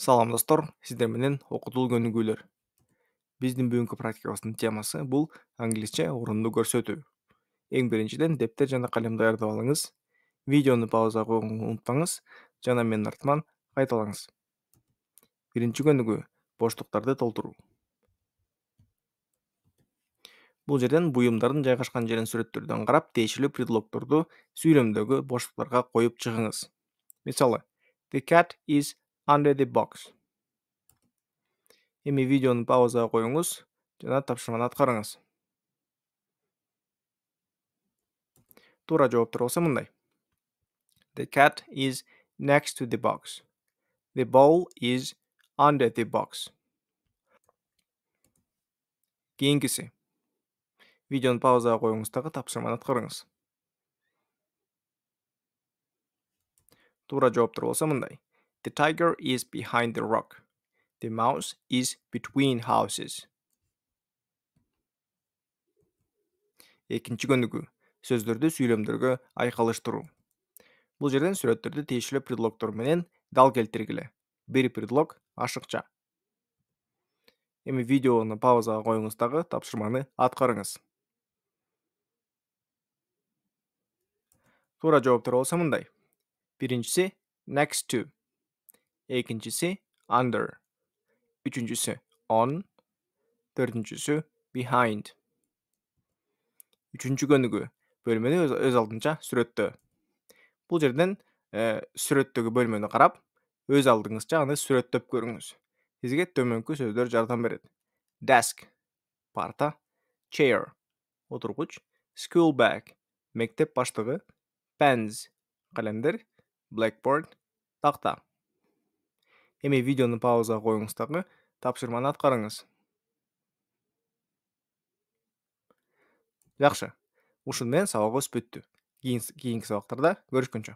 Салам достор, сиздер менен окутуу көнүгүүлөр. Биздин бүгүнкү практикабыздын темасы бул англисче орунду көрсөтүү. Эң биринчиден дептер жана калем даярдап алыңыз. Видеону паузага койгонду унутпаңыз жана менин артыман кайталаңыз. Биринчи көнүгүү боштуктарды толтуруу. Бул жерден буюмдардын жайгашкан жерин сүрөттөрдөн карап, тиешелүү предлогдорду сүйлөмдөгү боштуктарга коюп чыгыңыз. Мисалы, The cat is under the box. Эми видеону паузага коюңуз жана тапшырманы аткарыңыз. Туура жооптор болсо мындай. The cat is next to the box. The ball is under the box. Кийинкиси. Видеону паузага коюңуз дагы тапшырманы аткарыңыз. Туура жооптор болсо мындай. The tiger is behind the rock. The mouse is between houses. Экинчи көнүгүү. Сөздөрдү сүйлөмдөргө айкалыштыруу. Бул жерден сүрөттөрдү тиешелүү предлогдор менен дал келтиргиле. Бир предлог ашыкча. Эми видеону паузага коюңуз дагы тапшырманы аткарыңыз. Туура жооптор болсо мындай. Биринчиси next to. Экинчиси under. Үчүнчүсү on. Төртүнчүсү behind. Үчүнчү көнүгүү. Бөлмөнү өз алдынча сүрөттөө. Бул жерден сүрөттөгү бөлмөнү карап, өз алдыңызча аны сүрөттөп көрүңүз. Сизге төмөнкү сөздөр жардам берет. Desk – парта, chair – отургуч, school bag – мектеп баштыгы, pens – калемдер, blackboard – такта. Эми видеону паузага коюңуз дагы тапшырманы аткарыңыз. Жакшы. Ушуну менен сабагыбыз бүттү. Кийинки сабактарда көрүшкөнчө.